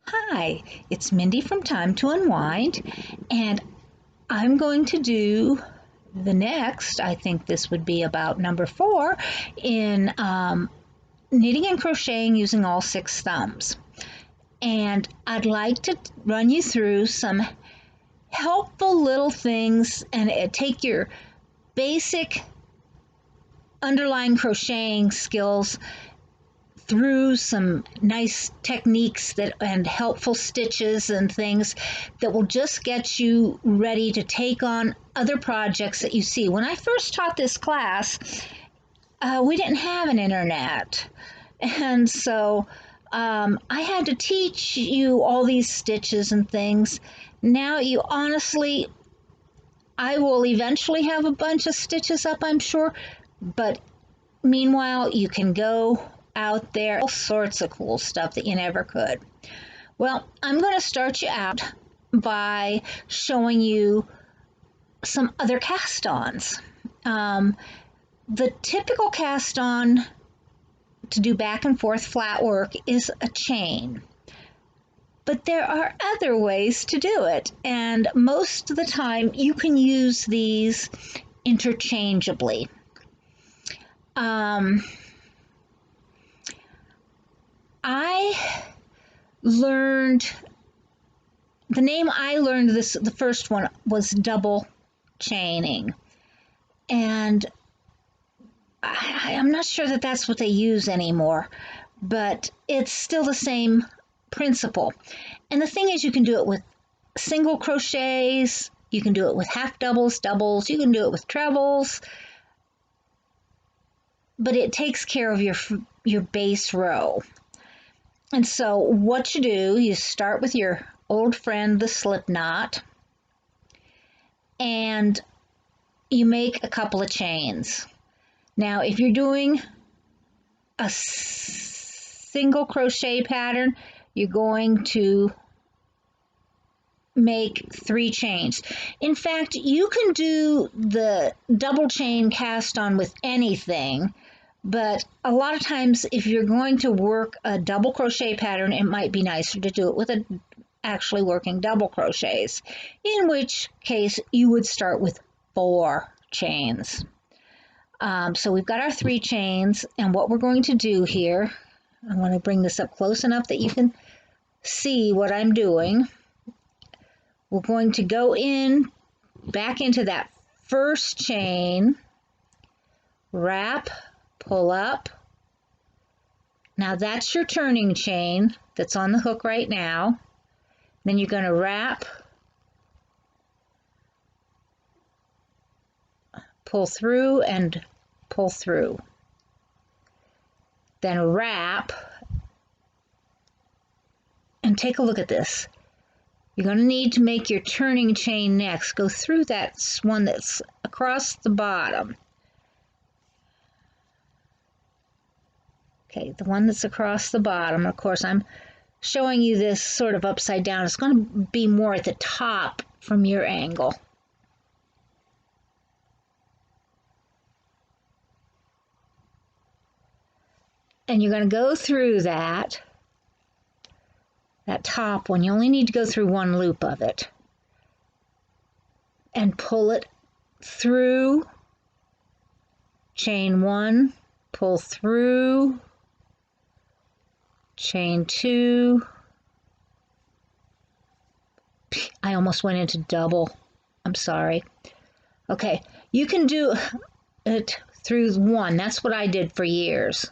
Hi, it's Mindy from Time to Unwind, and I'm going to do the next, I think this would be about number 4, in knitting and crocheting using all 6 thumbs. And I'd like to run you through some helpful little things and take your basic underlying crocheting skills through some nice techniques and helpful stitches and things that will just get you ready to take on other projects that you see. When I first taught this class, we didn't have an internet, and so I had to teach you all these stitches and things. Now you honestly, I will eventually have a bunch of stitches up, I'm sure, but meanwhile, you can go out there, all sorts of cool stuff that you never could. Well, I'm going to start you out by showing you some other cast-ons. The typical cast-on to do back and forth flat work is a chain. But there are other ways to do it, and most of the time you can use these interchangeably. I learned, the name I learned this, the first one was double chaining. And I'm not sure that that's what they use anymore, but it's still the same principle. And the thing is, you can do it with single crochets, you can do it with half doubles, doubles, you can do it with trebles, but it takes care of your base row. And so what you do, you start with your old friend, the slip knot, and you make a couple of chains. Now, if you're doing a single crochet pattern, you're going to make 3 chains. In fact, you can do the double chain cast on with anything, but a lot of times if you're going to work a double crochet pattern, it might be nicer to do it with actually working double crochets, in which case you would start with 4 chains. So we've got our 3 chains, and what we're going to do here, I want to bring this up close enough that you can see what I'm doing. We're going to go in, back into that first chain, wrap, pull up. Now that's your turning chain that's on the hook right now. Then you're going to wrap, pull through and pull through. Then wrap, and take a look at this. You're going to need to make your turning chain next. Go through that one that's across the bottom. Okay, the one that's across the bottom. Of course, I'm showing you this sort of upside down. It's going to be more at the top from your angle. And you're going to go through that top one. You only need to go through one loop of it. And pull it through. Chain 1, pull through. Chain 2. I almost went into double. I'm sorry. Okay, you can do it through 1. That's what I did for years.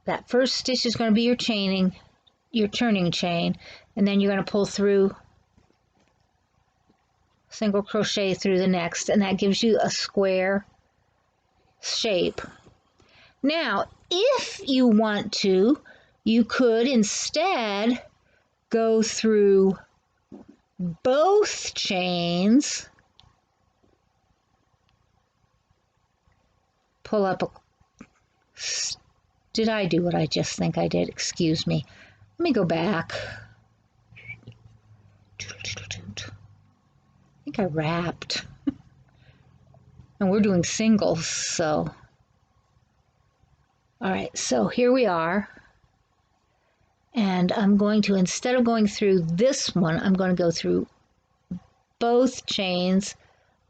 That first stitch is going to be your chaining, your turning chain, and then you're going to pull through, single crochet through the next, and that gives you a square shape. Now, if you want to, you could instead go through both chains, pull up a... Did I do what I just think I did? Excuse me. Let me go back. I think I wrapped. And we're doing singles, so All right, so here we are. And I'm going to, instead of going through this one, I'm going to go through both chains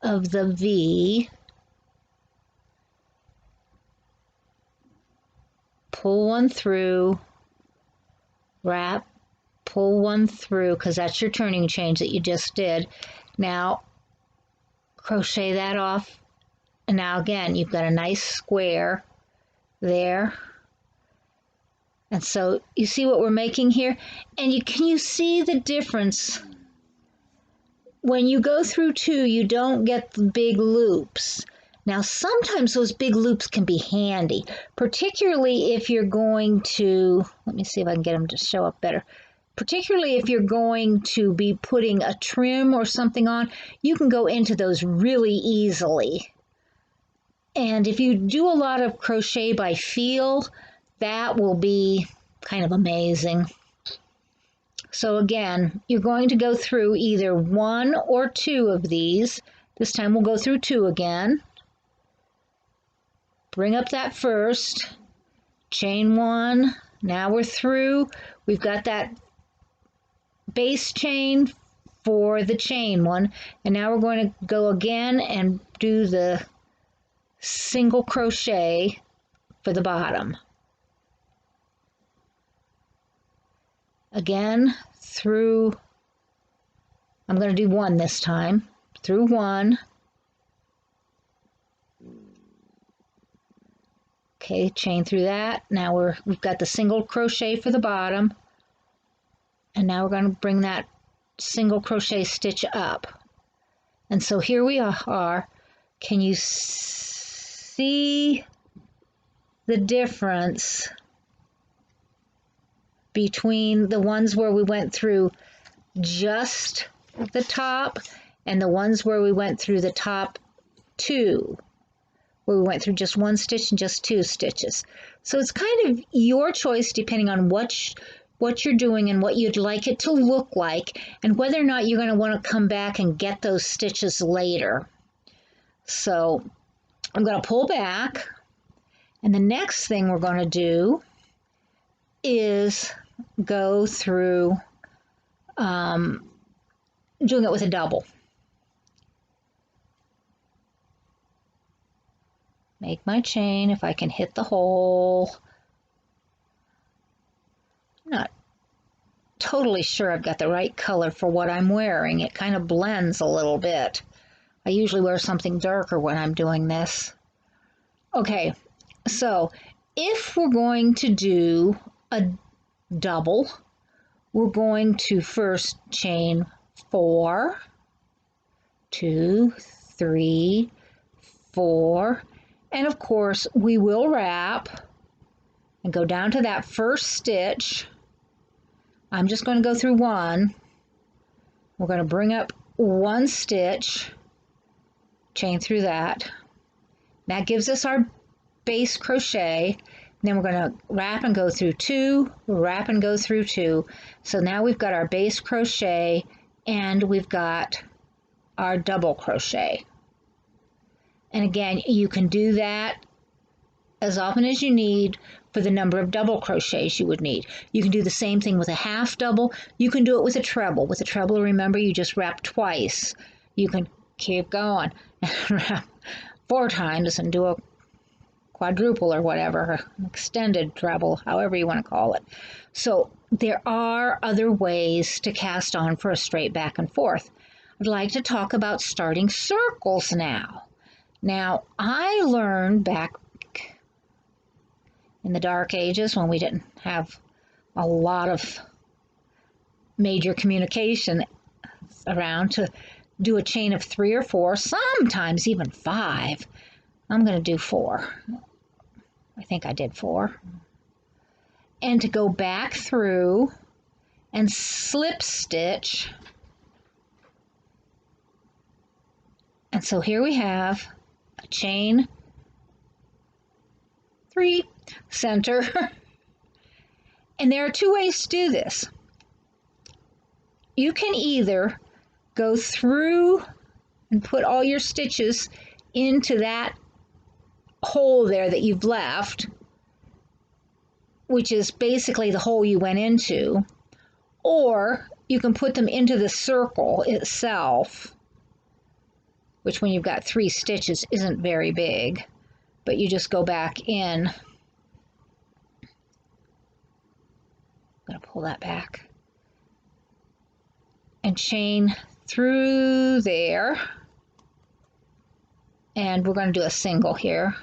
of the V, pull one through, wrap, pull one through, because that's your turning change that you just did. Now crochet that off, and now again you've got a nice square there. And so you see what we're making here, and can you see the difference? When you go through two, you don't get the big loops. Now sometimes those big loops can be handy, particularly if you're going to, let me see if I can get them to show up better. Particularly if you're going to be putting a trim or something on, you can go into those really easily. And if you do a lot of crochet by feel, that will be kind of amazing. So again, you're going to go through either one or two of these. This time we'll go through two again. Bring up that first, chain one. Now we're through. We've got that base chain for the chain one, and now we're going to go again and do the single crochet for the bottom. Again, through, I'm going to do one this time, through one. Okay, chain through that. Now we've got the single crochet for the bottom, and now we're going to bring that single crochet stitch up. And so here we are. Can you see the difference between the ones where we went through just the top and the ones where we went through the top two, where we went through just one stitch and just two stitches? So it's kind of your choice depending on what you're doing and what you'd like it to look like, and whether or not you're going to want to come back and get those stitches later. So I'm going to pull back, and the next thing we're going to do is go through doing it with a double. Make my chain if I can hit the hole. I'm not totally sure I've got the right color for what I'm wearing. It kind of blends a little bit. I usually wear something darker when I'm doing this. Okay, so if we're going to do a double, we're going to first chain 4, 2, 3, 4, and of course we will wrap and go down to that first stitch. I'm just going to go through one. We're going to bring up one stitch, chain through that. That gives us our base crochet. Then we're going to wrap and go through two, wrap and go through two. So now we've got our base crochet and we've got our double crochet. And again, you can do that as often as you need for the number of double crochets you would need. You can do the same thing with a half double. You can do it with a treble. With a treble, remember, you just wrap twice. You can keep going and wrap 4 times and do a quadruple or whatever, extended treble, however you want to call it. So there are other ways to cast on for a straight back and forth. I'd like to talk about starting circles now. Now, I learned back in the dark ages when we didn't have a lot of major communication around to do a chain of 3 or 4, sometimes even 5. I'm going to do 4. I think I did 4. And to go back through and slip stitch. And so here we have a chain 3, center. And there are 2 ways to do this. You can either go through and put all your stitches into that hole there that you've left, which is basically the hole you went into, or you can put them into the circle itself, which when you've got 3 stitches isn't very big, but you just go back in. I'm going to pull that back and chain through there, and we're going to do a single here.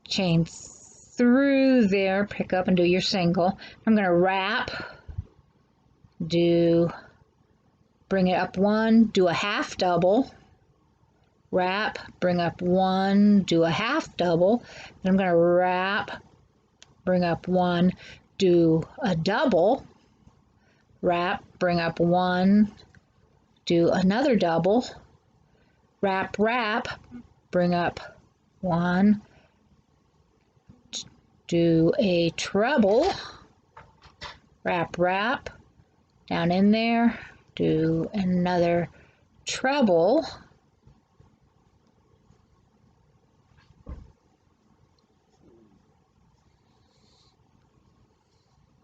Chain through there, pick up and do your single. I'm going to wrap, bring it up 1, do a half double, wrap, bring up 1, do a half double, then I'm going to wrap, bring up 1, do a double, wrap, bring up 1, do another double, wrap, bring up 1, do a treble, wrap, down in there, do another treble,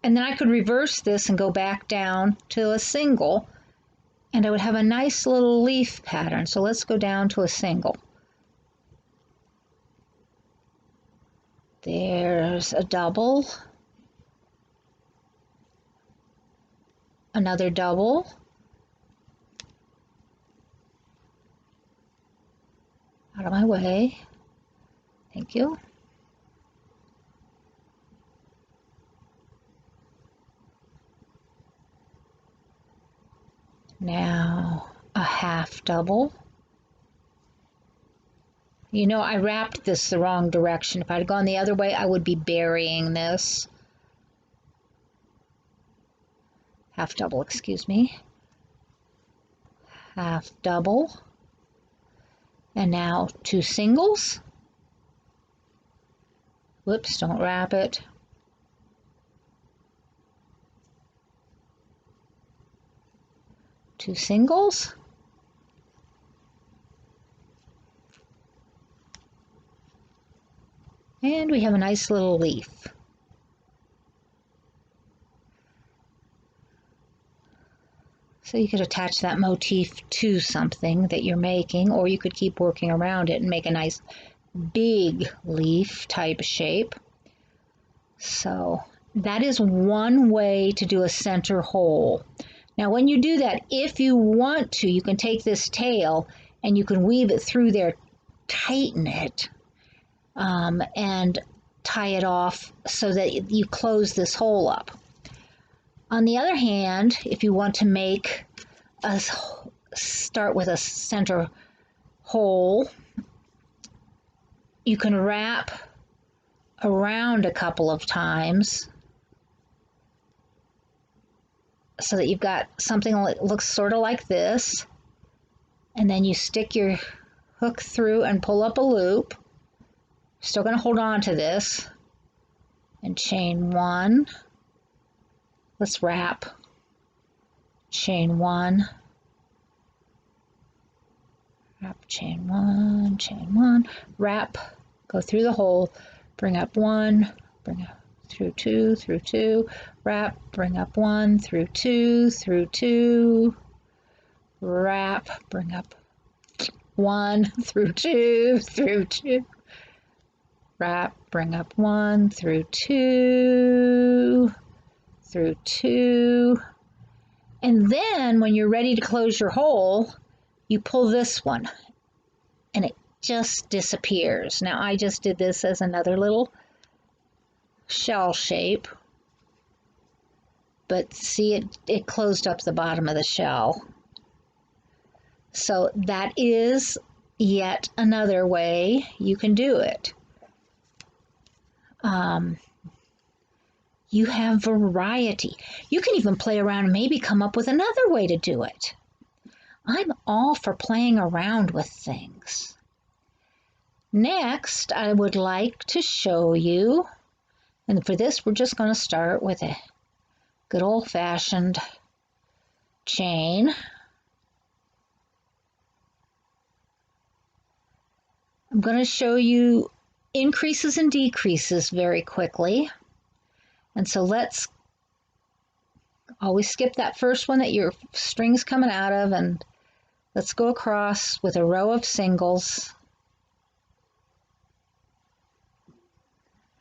and then I could reverse this and go back down to a single, and I would have a nice little leaf pattern. So let's go down to a single. There's a double, another double, out of my way, thank you. Now a half double. You know, I wrapped this the wrong direction. If I'd gone the other way, I would be burying this. Half double, excuse me. Half double. And now 2 singles. Whoops, don't wrap it. Two singles. And we have a nice little leaf. So you could attach that motif to something that you're making, or you could keep working around it and make a nice big leaf type shape. So that is one way to do a center hole. Now when you do that, if you want to, you can take this tail and you can weave it through there, tighten it, and tie it off so that you close this hole up. On the other hand, if you want to make start with a center hole, you can wrap around a couple of times so that you've got something that looks sort of like this, and then you stick your hook through and pull up a loop. Still going to hold on to this and chain 1. Let's wrap, chain 1, wrap, chain 1, wrap, go through the hole, bring up 1, bring up through 2, wrap, bring up 1, through 2, wrap, bring up 1, through 2, wrap, bring up 1, through 2, and then when you're ready to close your hole, you pull this one and it just disappears. Now I just did this as another little shell shape, but see, it closed up the bottom of the shell. So that is yet another way you can do it. You have variety. You can even play around and maybe come up with another way to do it. I'm all for playing around with things. Next, I would like to show you, and for this we're just going to start with a good old-fashioned chain. I'm going to show you increases and decreases very quickly. And so let's always skip that first one that your string's coming out of, and let's go across with a row of singles.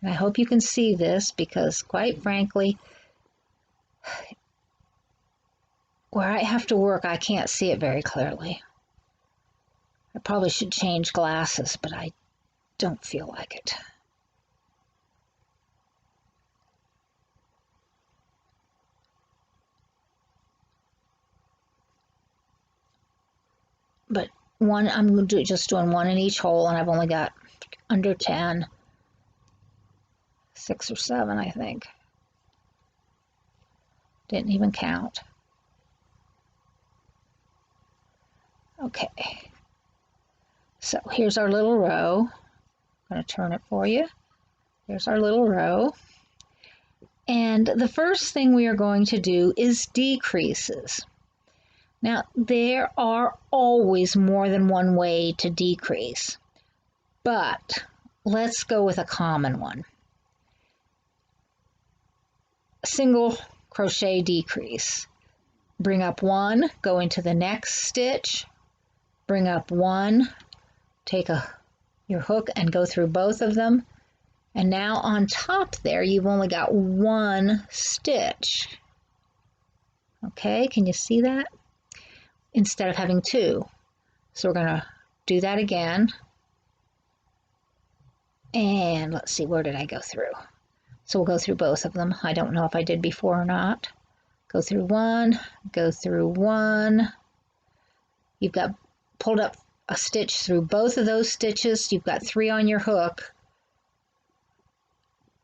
And I hope you can see this, because quite frankly, where I have to work, I can't see it very clearly. I probably should change glasses, but I don't feel like it. But I'm just doing one in each hole, and I've only got under 10, 6 or 7, I think. Didn't even count. Okay, so here's our little row. I'm going to turn it for you. There's our little row. And the first thing we are going to do is decreases. Now, there are always more than one way to decrease, but let's go with a common one. Single crochet decrease. Bring up 1, go into the next stitch, bring up 1, take your hook and go through both of them, and now on top there you've only got 1 stitch. Okay, can you see that? Instead of having 2. So we're going to do that again. And let's see, where did I go through? So we'll go through both of them. I don't know if I did before or not. Go through 1, go through 1. You've got pulled up a stitch through both of those stitches. You've got 3 on your hook.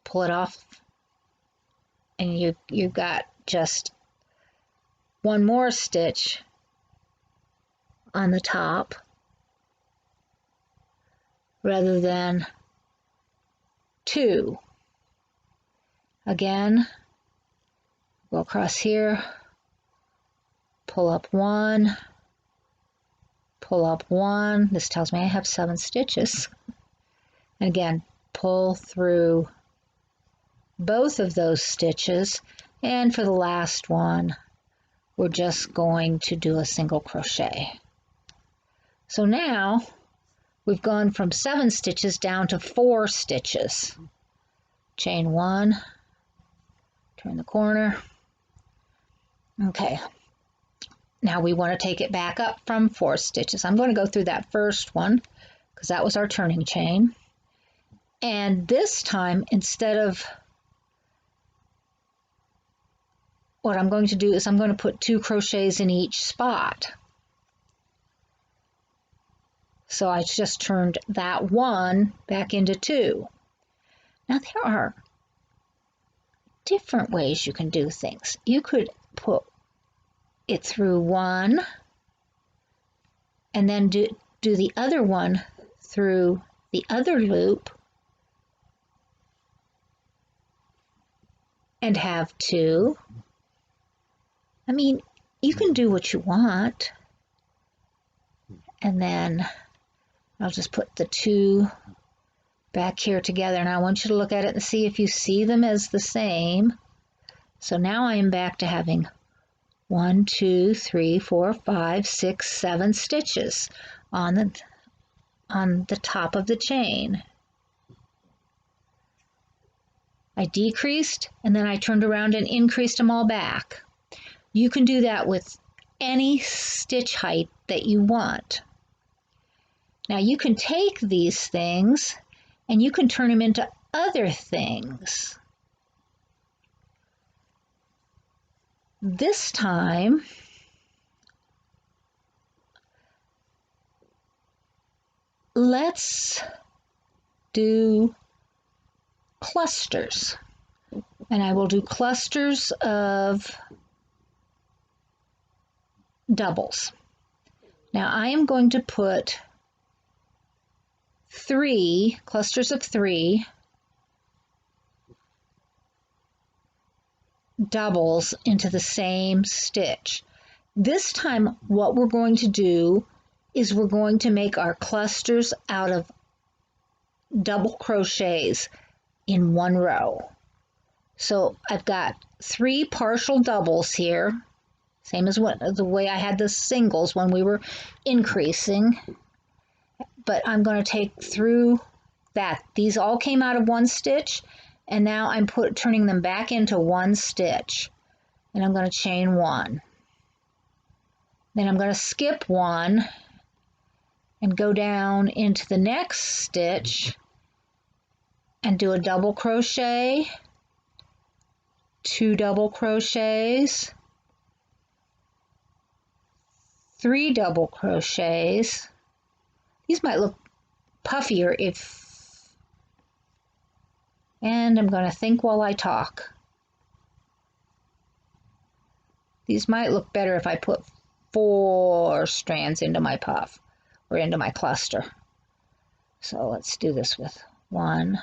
Pull it off, and you've got just 1 more stitch on the top rather than 2. Again, go across here, pull up 1, pull up 1. This tells me I have 7 stitches. And again, pull through both of those stitches, and for the last one, we're just going to do a single crochet. So now we've gone from 7 stitches down to 4 stitches. Chain 1, turn the corner. Okay, now we want to take it back up from 4 stitches. I'm going to go through that first one because that was our turning chain. And this time, instead of, what I'm going to do is I'm going to put 2 crochets in each spot. So I just turned that 1 back into 2. Now there are different ways you can do things. You could put it through 1 and then do the other one through the other loop and have 2. I mean, you can do what you want. And then I'll just put the 2 back here together, and I want you to look at it and see if you see them as the same. So now I am back to having 1, 2, 3, 4, 5, 6, 7 stitches on the top of the chain. I decreased, and then I turned around and increased them all back. You can do that with any stitch height that you want. Now you can take these things and you can turn them into other things. This time, let's do clusters. And I will do clusters of doubles. Now I am going to put 3 clusters of 3 doubles into the same stitch. This time what we're going to do is we're going to make our clusters out of double crochets in one row. So I've got 3 partial doubles here, same as the way I had the singles when we were increasing. But I'm going to take through that. These all came out of 1 stitch, and now I'm turning them back into 1 stitch. And I'm going to chain 1. Then I'm going to skip 1 and go down into the next stitch and do a double crochet, 2 double crochets, 3 double crochets. These might look puffier and I'm going to think while I talk. These might look better if I put 4 strands into my puff or into my cluster. So let's do this with 1,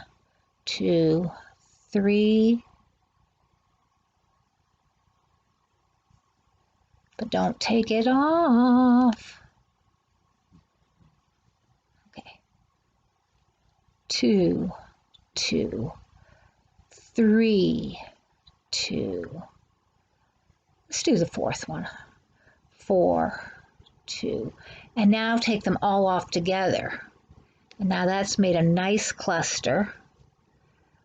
2, 3. But don't take it off. Okay. 2, 2, 3, 2. Let's do the 4th one. 4, 2. And now take them all off together. And now that's made a nice cluster.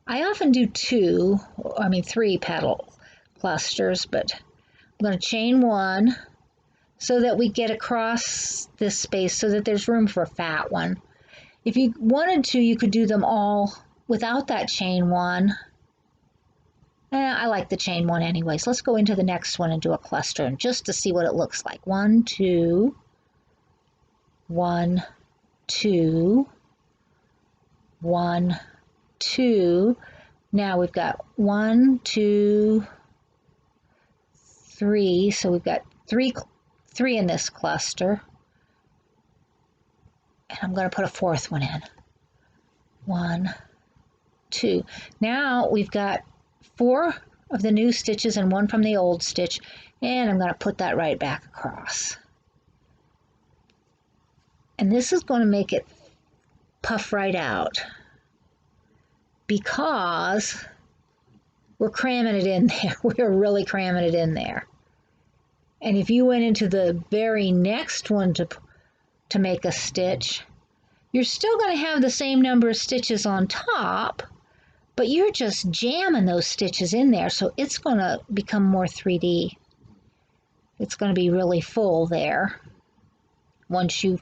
I often do 3 petal clusters, but I'm going to chain 1 so that we get across this space so that there's room for a fat one. If you wanted to, you could do them all without that chain 1. I like the chain 1 anyways. Let's go into the next one and do a cluster just to see what it looks like. 1, 2, 1, 2, 1, 2. Now we've got 1, 2, 3. So we've got three in this cluster. And I'm going to put a 4th one in. 1, 2. Now we've got 4 of the new stitches and 1 from the old stitch, and I'm going to put that right back across. And this is going to make it puff right out because we're cramming it in there. We're really cramming it in there. And if you went into the very next one to make a stitch, you're still going to have the same number of stitches on top, but you're just jamming those stitches in there, so it's going to become more 3D. It's going to be really full there once you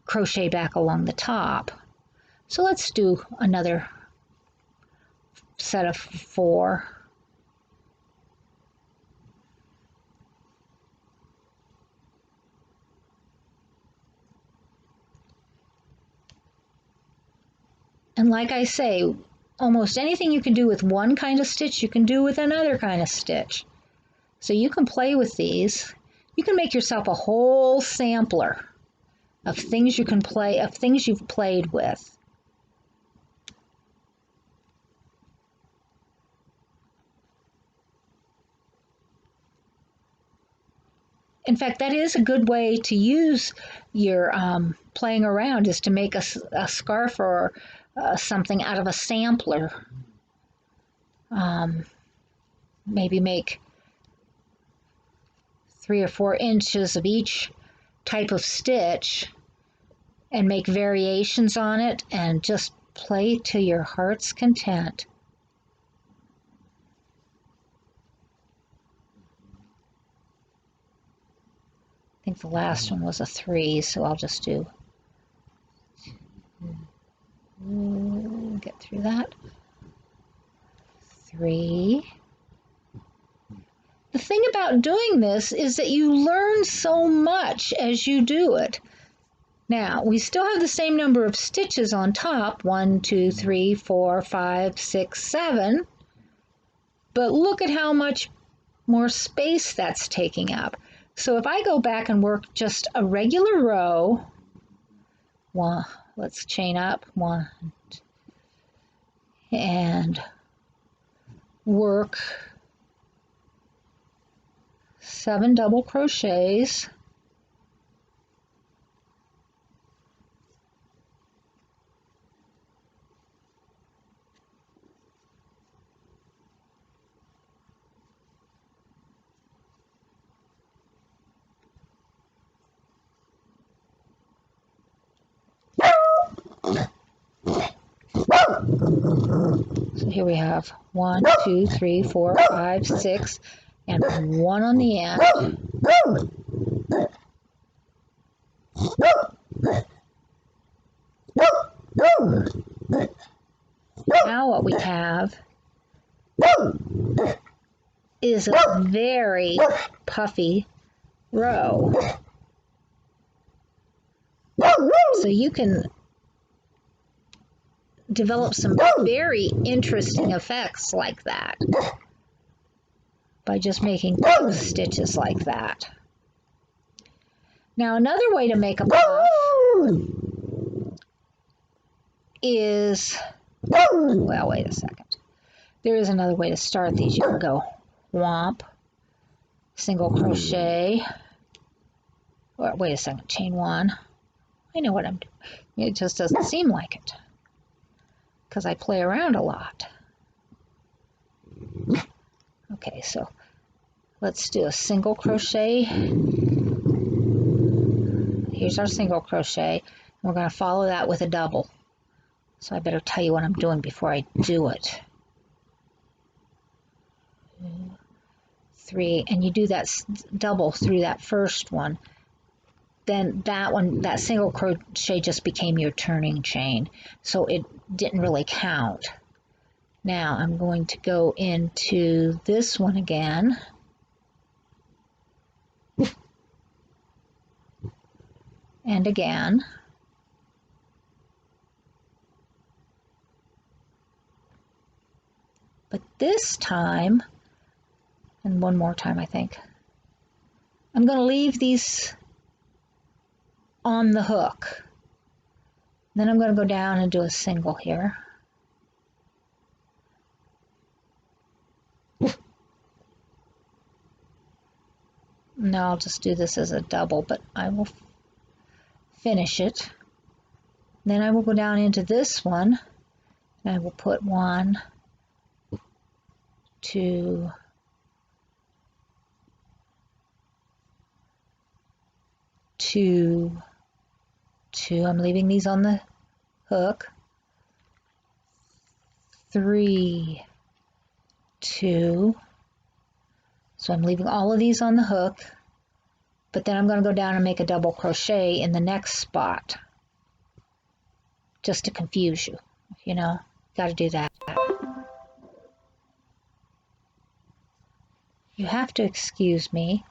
crochet back along the top. So let's do another set of 4. And like I say, almost anything you can do with one kind of stitch, you can do with another kind of stitch. So you can play with these. You can make yourself a whole sampler of things you can play, of things you've played with. In fact, that is a good way to use your playing around, is to make a scarf or something out of a sampler. Maybe make 3 or 4 inches of each type of stitch and make variations on it and just play to your heart's content. I think the last one was a 3, so I'll just do, get through that. 3. The thing about doing this is that you learn so much as you do it. Now, we still have the same number of stitches on top, 1, 2, 3, 4, 5, 6, 7, but look at how much more space that's taking up. So if I go back and work just a regular row, let's chain up, 1, and work 7 double crochets, So here we have 1, 2, 3, 4, 5, 6, and 1 on the end. Now what we have is a very puffy row. So you can develop some very interesting effects like that by just making puff stitches like that. Now another way to make a puff is, well, wait a second. There is another way to start these. You can go whomp, single crochet, or wait a second, chain 1. I know what I'm doing. It just doesn't seem like it because I play around a lot. Okay, so let's do a single crochet. Here's our single crochet. We're going to follow that with a double. So I better tell you what I'm doing before I do it. 2, 3, and you do that double through that first one. Then that one, that single crochet just became your turning chain, so it didn't really count. Now I'm going to go into this one again. And again. But this time, and one more time I think, I'm going to leave these on the hook. Then I'm going to go down and do a single here. No, I'll just do this as a double, but I will finish it. Then I will go down into this one, and I will put 1, 2, 2, 2. I'm leaving these on the hook. 3, 2. So I'm leaving all of these on the hook, but then I'm going to go down and make a double crochet in the next spot, just to confuse you, you know, got to do that. You have to excuse me,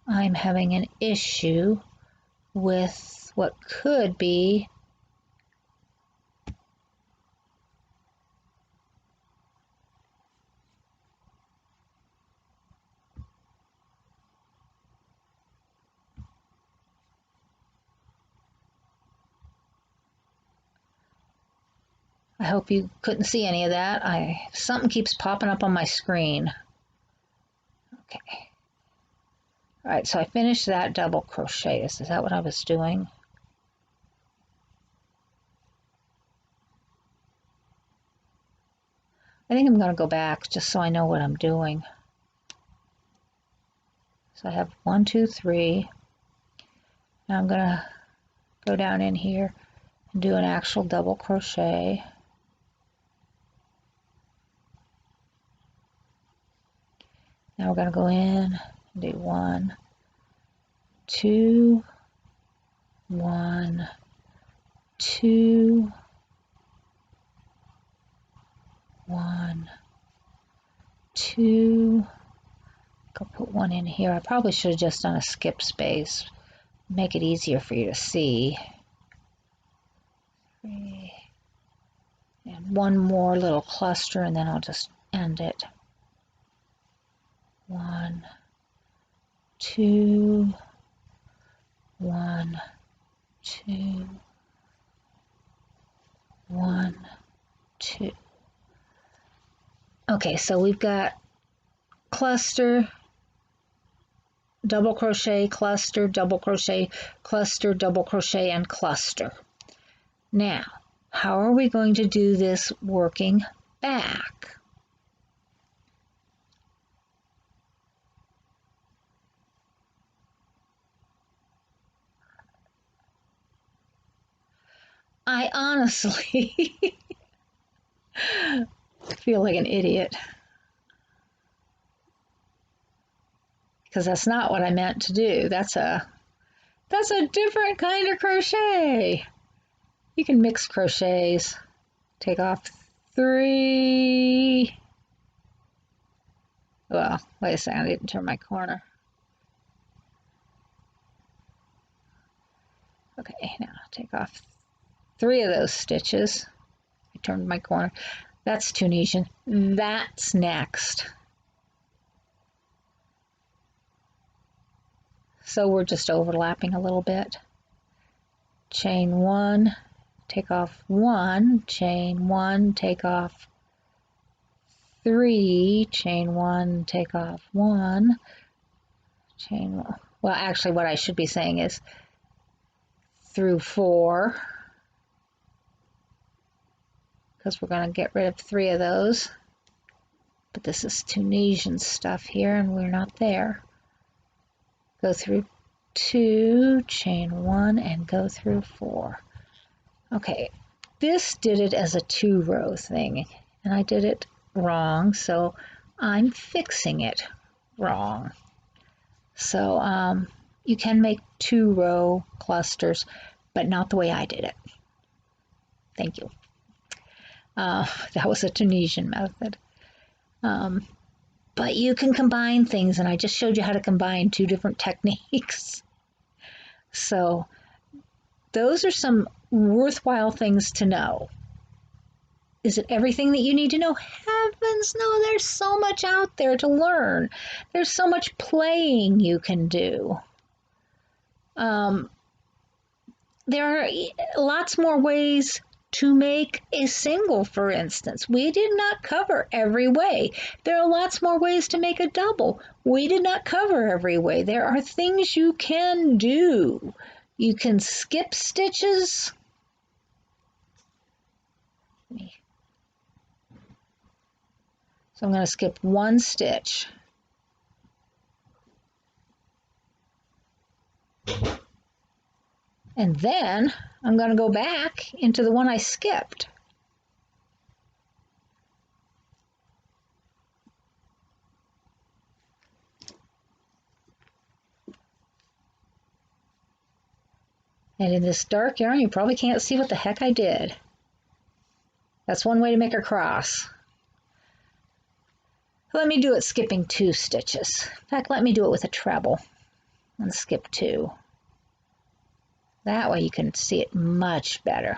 I'm having an issue with what could be I hope you couldn't see any of that. Something keeps popping up on my screen. Okay. All right, so I finished that double crochet. Is that what I was doing? I think I'm going to go back just so I know what I'm doing. So I have 1, 2, 3. Now I'm going to go down in here and do an actual double crochet. Now we're going to go in and do 1, 2, 1, 2, 1, 2. Go put 1 in here. I probably should have just done a skip space. Make it easier for you to see. 3. And 1 more little cluster, and then I'll just end it. 1, 2, 1, 2, 1, 2. Okay, so we've got cluster, double crochet, cluster, double crochet, cluster, double crochet, and cluster. Now, how are we going to do this working back? I honestly feel like an idiot because that's not what I meant to do. That's a different kind of crochet. You can mix crochets. Take off 3. Well, wait a second, I didn't turn my corner. Okay, now take off 3 of those stitches. I turned my corner. That's Tunisian. That's next. So we're just overlapping a little bit. Chain 1, take off 1, chain 1, take off 3, chain 1, take off 1, chain 1. Well, actually what I should be saying is through 4, because we're going to get rid of 3 of those. But this is Tunisian stuff here and we're not there. Go through 2, chain 1, and go through 4. Okay, this did it as a 2-row thing, and I did it wrong, so I'm fixing it wrong. So you can make 2-row clusters, but not the way I did it. Thank you. That was a Tunisian method. But you can combine things, and I just showed you how to combine 2 different techniques. So those are some worthwhile things to know. Is it everything that you need to know? Heavens no, there's so much out there to learn. There's so much playing you can do. There are lots more ways to make a single, for instance. We did not cover every way. There are lots more ways to make a double. We did not cover every way. There are things you can do. You can skip stitches. So I'm going to skip 1 stitch. And then I'm going to go back into the one I skipped. And in this dark yarn, you probably can't see what the heck I did. That's one way to make a cross. Let me do it skipping 2 stitches. In fact, let me do it with a treble and skip 2. That way you can see it much better.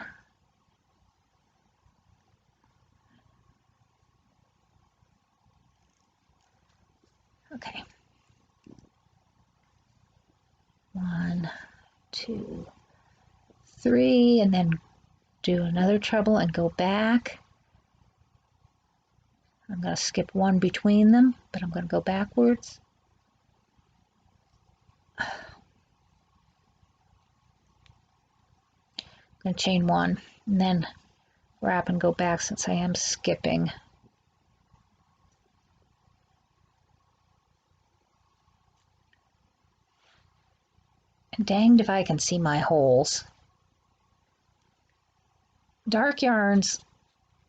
Okay. 1, 2, 3, and then do another treble and go back. I'm going to skip 1 between them, but I'm going to go backwards. I'm going to chain 1 and then wrap and go back since I am skipping. And danged if I can see my holes. Dark yarns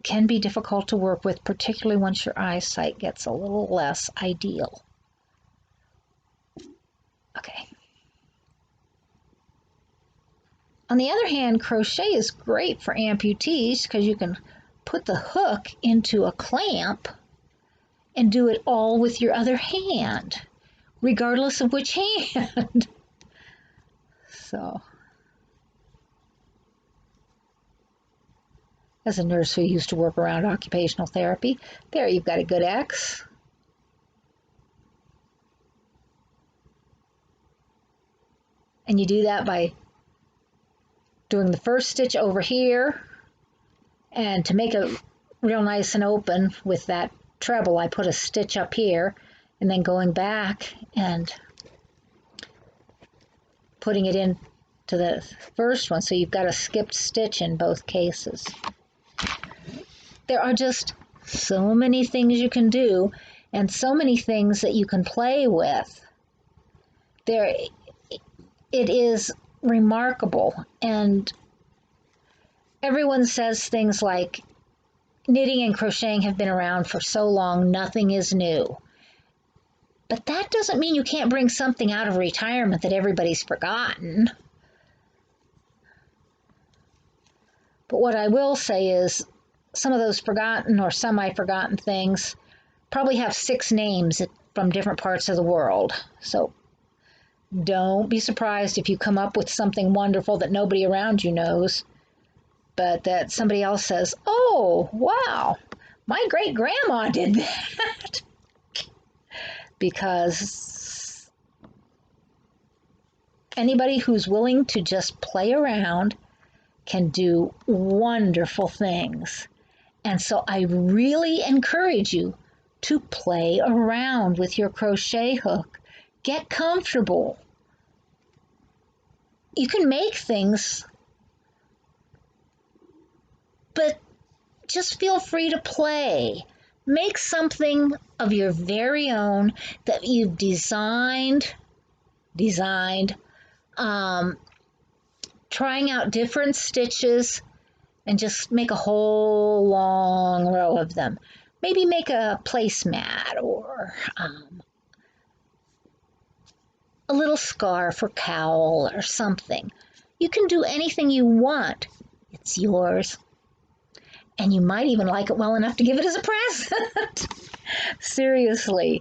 can be difficult to work with, particularly once your eyesight gets a little less ideal. Okay. On the other hand, crochet is great for amputees because you can put the hook into a clamp and do it all with your other hand, regardless of which hand. So, as a nurse who used to work around occupational therapy, there you've got a good X. And you do that by doing the first stitch over here, and to make it real nice and open with that treble, I put a stitch up here, and then going back and putting it in to the first one, so you've got a skipped stitch in both cases. There are just so many things you can do, and so many things that you can play with. It is remarkable, and everyone says things like knitting and crocheting have been around for so long, nothing is new. But that doesn't mean you can't bring something out of retirement that everybody's forgotten. But what I will say is some of those forgotten or semi-forgotten things probably have 6 names from different parts of the world. So don't be surprised if you come up with something wonderful that nobody around you knows, but that somebody else says, oh, wow, my great-grandma did that. Because anybody who's willing to just play around can do wonderful things. And so I really encourage you to play around with your crochet hook. Get comfortable. You can make things, but just feel free to play. Make something of your very own that you've designed, trying out different stitches, and just make a whole long row of them. Maybe make a placemat or a little scarf or cowl or something. You can do anything you want. It's yours. And you might even like it well enough to give it as a present. Seriously,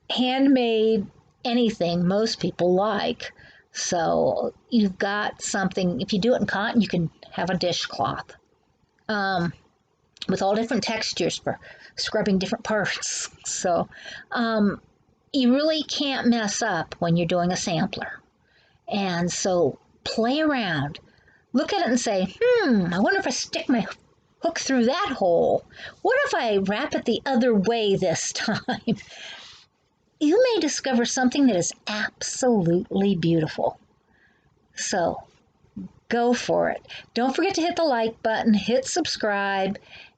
handmade anything most people like. So you've got something, if you do it in cotton, you can have a dishcloth with all different textures for scrubbing different parts. So you really can't mess up when you're doing a sampler. And so play around. Look at it and say, I wonder if I stick my hook through that hole. What if I wrap it the other way this time? You may discover something that is absolutely beautiful. So go for it. Don't forget to hit the like button, hit subscribe,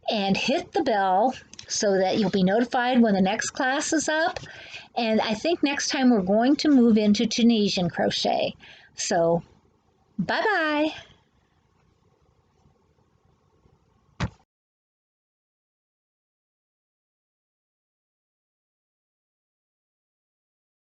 and hit the bell so that you'll be notified when the next class is up. And I think next time we're going to move into Tunisian crochet. So bye-bye.